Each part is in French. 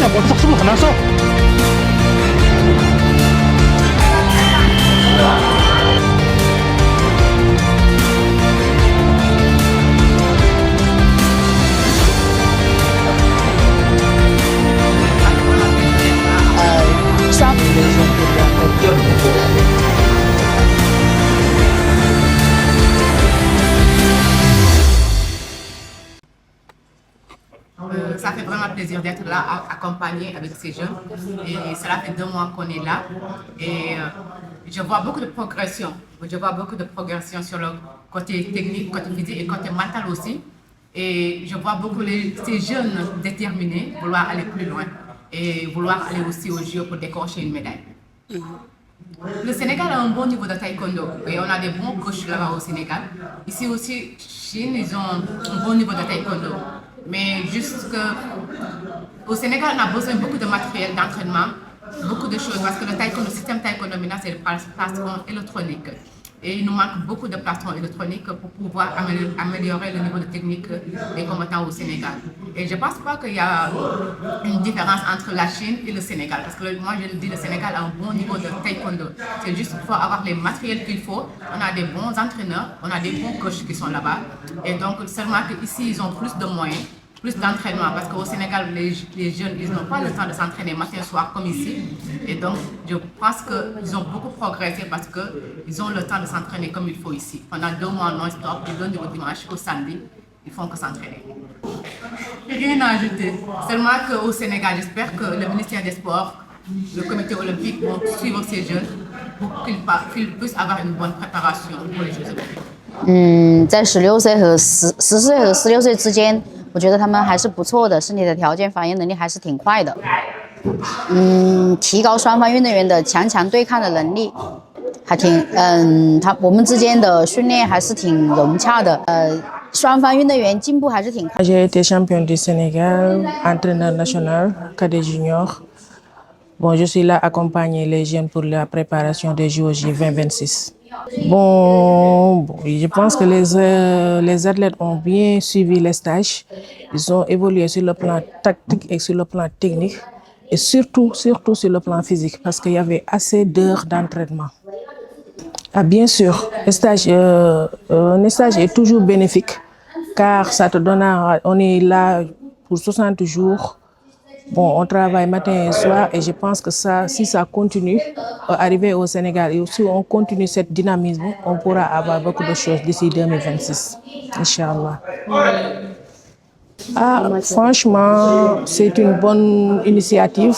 그냥 뭐 쑥쑥 가나서. Ça fait vraiment plaisir d'être là, accompagné avec ces jeunes. Et cela fait 2 mois qu'on est là. Et je vois beaucoup de progression. Je vois beaucoup de progression sur le côté technique, côté physique et côté mental aussi. Et je vois beaucoup ces jeunes déterminés vouloir aller plus loin et vouloir aller aussi au JO pour décrocher une médaille. Le Sénégal a un bon niveau de taekwondo et on a des bons coachs là-bas au Sénégal. Ici aussi, Chine, ils ont un bon niveau de taekwondo. Mais juste qu'au Sénégal, on a besoin de beaucoup de matériel d'entraînement, beaucoup de choses, parce que le système taekwondo maintenant, c'est le plastron électronique. Et il nous manque beaucoup de plastrons électroniques pour pouvoir améliorer le niveau de technique des combattants au Sénégal. Et je ne pense pas qu'il y a une différence entre la Chine et le Sénégal, parce que moi je le dis, le Sénégal a un bon niveau de taekwondo. C'est juste qu'il faut avoir les matériels qu'il faut. On a des bons entraîneurs, on a des bons coachs qui sont là-bas. Et donc seulement qu'ici, ils ont plus de moyens, plus d'entraînement, parce qu'au Sénégal, les jeunes, ils n'ont pas le temps de s'entraîner matin et soir comme ici. Et donc, je pense qu'ils ont beaucoup progressé parce qu'ils ont le temps de s'entraîner comme il faut ici. Pendant 2 mois non-stop, du lundi au dimanche au samedi, ils font que s'entraîner. Rien à ajouter. Seulement qu'au Sénégal, j'espère que le ministère des Sports, le comité olympique vont suivre ces jeunes pour qu'ils puissent avoir une bonne préparation pour les Jeux olympiques. 在16岁和10岁和16岁之间，我觉得他们还是不错的，身体的条件、反应能力还是挺快的。提高双方运动员的强对抗的能力，还挺我们之间的训练还是挺融洽的。双方运动员进步还是挺快。J'ai été champion du Sénégal, entraîneur national, cadet junior. Bon, je suis là accompagner les jeunes pour la préparation des JOJ 2026. Bon, je pense que les athlètes ont bien suivi les stages. Ils ont évolué sur le plan tactique et sur le plan technique. Et surtout sur le plan physique, parce qu'il y avait assez d'heures d'entraînement. Ah, bien sûr, un stage est toujours bénéfique, car ça te donne, on est là pour 60 jours. Bon, on travaille matin et soir et je pense que ça, si ça continue, arriver au Sénégal et si on continue cette dynamisme, on pourra avoir beaucoup de choses d'ici 2026, Inch'Allah. Ah, franchement, c'est une bonne initiative.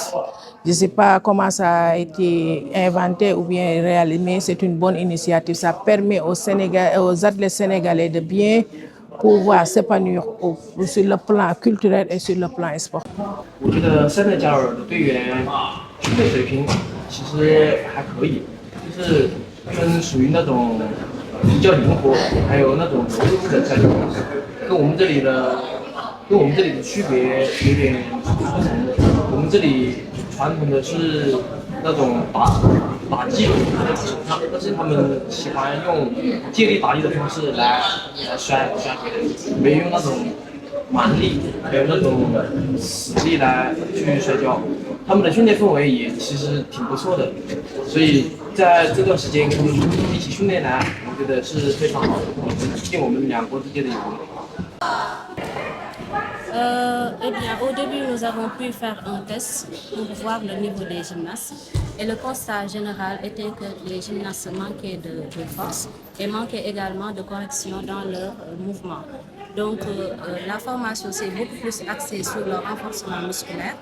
Je ne sais pas comment ça a été inventé ou bien réalisé, mais c'est une bonne initiative. Ça permet aux athlètes sénégalais de bien pouvoir s'épanouir sur le plan culturel et sur le plan sportif. 我觉得塞内加尔的队员训练水平其实还可以，就是他们属于那种比较灵活，还有那种柔韧的赛场，跟我们这里的区别有点不同。我们这里传统的是那种打击在手上，但是他们喜欢用借力打力的方式来摔别人，没用那种蛮力，没有那种死力来去摔跤。他们的训练氛围也其实挺不错的，所以在这段时间跟他们一起训练呢，我觉得是非常好的，促进我们两国之间的友谊。Eh bien, au début, nous avons pu faire un test pour voir le niveau des gymnastes. Et le constat général était que les gymnastes manquaient de force et manquaient également de correction dans leurs mouvements. Donc, la formation s'est beaucoup plus axée sur le renforcement musculaire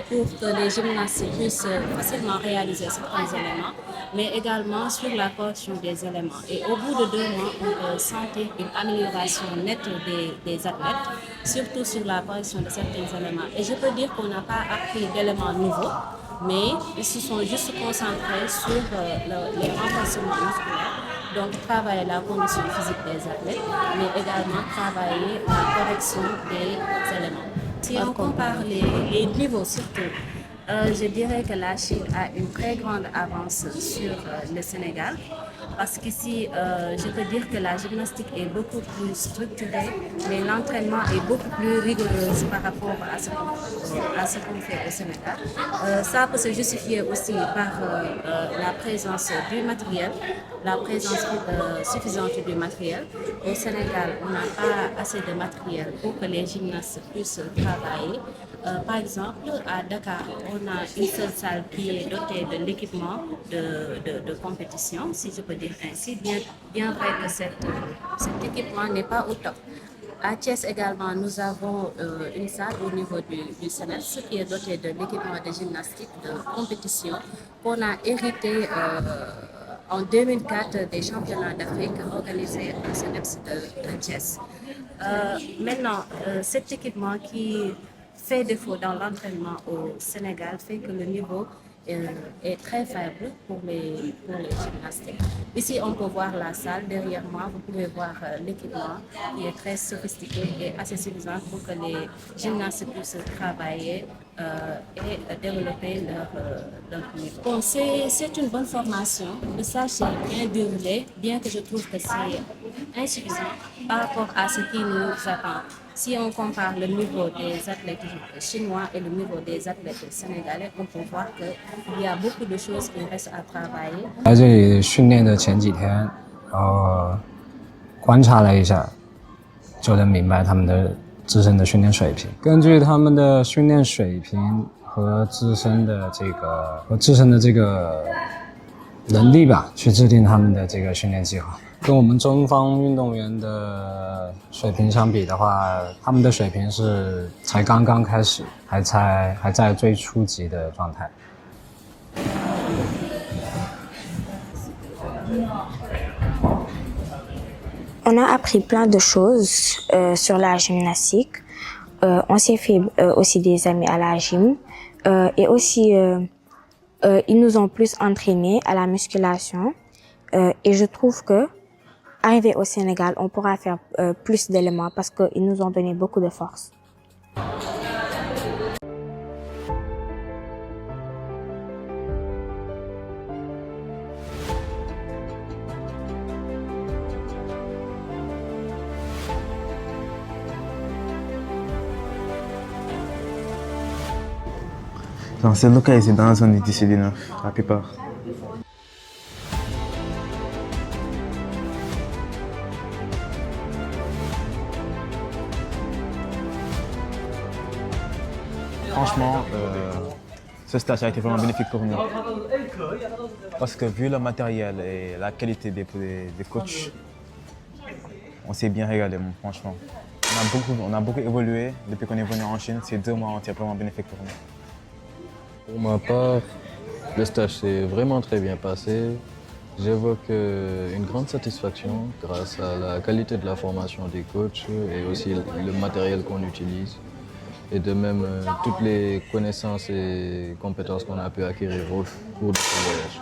pour que les gymnastes puissent facilement réaliser certains éléments, mais également sur la correction des éléments. Et au bout de 2 mois, on peut sentir une amélioration nette des athlètes, surtout sur la correction de certains éléments. Et je peux dire qu'on n'a pas appris d'éléments nouveaux, mais ils se sont juste concentrés sur les renforcements musculaires. Donc, travailler la condition physique des athlètes, mais également travailler la correction des éléments. Si on compare les niveaux surtout, Je dirais que la Chine a une très grande avance sur le Sénégal parce qu'ici, je peux dire que la gymnastique est beaucoup plus structurée, mais l'entraînement est beaucoup plus rigoureux par rapport à ce qu'on fait au Sénégal. Ça peut se justifier aussi par la présence du matériel, la présence suffisante du matériel. Au Sénégal, on n'a pas assez de matériel pour que les gymnastes puissent travailler. Par exemple, à Dakar, on a une seule salle qui est dotée de l'équipement de compétition, si je peux dire ainsi, bien vrai que cet équipement n'est pas au top. À Thiès également, nous avons une salle au niveau du CNES qui est dotée de l'équipement de gymnastique de compétition qu'on a hérité en 2004 des championnats d'Afrique organisés au CNEPS de Thiès. Maintenant, cet équipement qui fait défaut dans l'entraînement au Sénégal fait que le niveau est très faible pour les gymnastiques. Ici, on peut voir la salle. Derrière moi, vous pouvez voir l'équipement qui est très sophistiqué et assez suffisant pour que les gymnastes puissent travailler et développer leur niveau. Bon, c'est une bonne formation. Le stage est bien déroulé, bien que je trouve que c'est insuffisant par rapport à ce qui nous attend. Si on compare le niveau des athlètes chinois et le niveau des athlètes sénégalais, on peut voir qu'il y a beaucoup de choses qui restent à travailler. 来这里训练的前几天，观察了一下，就能明白他们的自身的训练水平。根据他们的训练水平和自身的这个能力吧，去制定他们的这个训练计划。跟我们中方运动员的水平相比的话，他们的水平是才刚刚开始，还在最初级的状态。On a appris plein de choses sur la gymnastique. On s'est fait aussi des amis à la gym. Et aussi, ils nous ont plus entraînés à la musculation. Et je trouve que arrivé au Sénégal, on pourra faire plus d'éléments parce qu'ils nous ont donné beaucoup de force. Dans cette localité, dans la zone du 19, la plupart. Franchement, ce stage a été vraiment bénéfique pour nous. Parce que vu le matériel et la qualité des coachs, on s'est bien régalé, franchement. On a beaucoup évolué depuis qu'on est venu en Chine. Ces 2 mois ont été vraiment bénéfiques pour nous. Pour ma part, le stage s'est vraiment très bien passé. J'évoque une grande satisfaction grâce à la qualité de la formation des coachs et aussi le matériel qu'on utilise. Et de même, toutes les connaissances et compétences qu'on a pu acquérir au cours de ce voyage.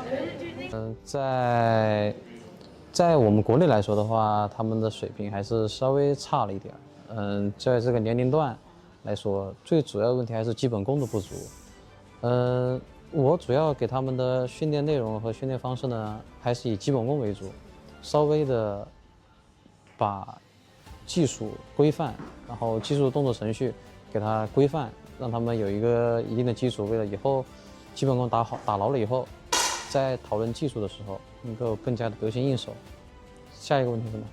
在我们国内来说的话，他们的水平还是稍微差了一点。在这个年龄段来说，最主要的问题还是基本功的不足。我主要给他们的训练内容和训练方式呢，还是以基本功为主，稍微的把技术规范，然后技术动作程序给它规范，让他们有一个一定的基础，为了以后基本功打牢了以后，在讨论技术的时候能够更加的得心应手。下一个问题是什么？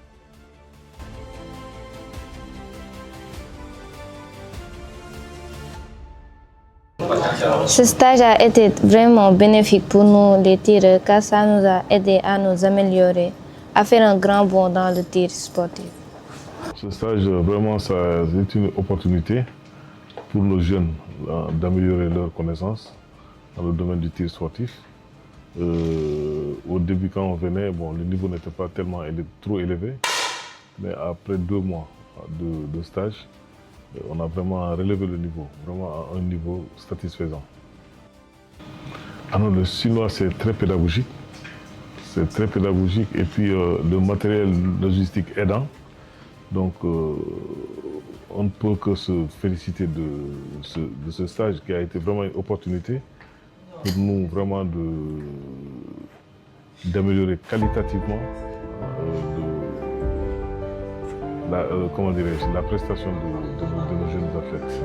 Ce stage a été vraiment bénéfique pour nous, les tireurs, car ça nous a aidé à nous améliorer, à faire un grand bond dans le tir sportif. Ce stage, vraiment, c'est une opportunité pour nos jeunes d'améliorer leurs connaissances dans le domaine du tir sportif. Au début, quand on venait, le niveau n'était pas tellement trop élevé, mais après 2 mois de stage, on a vraiment relevé le niveau, vraiment à un niveau satisfaisant. Alors le chinois, c'est très pédagogique. C'est très pédagogique et puis le matériel logistique aidant. Donc On ne peut que se féliciter de ce stage qui a été vraiment une opportunité pour nous vraiment d'améliorer qualitativement la prestation de nos jeunes athlètes.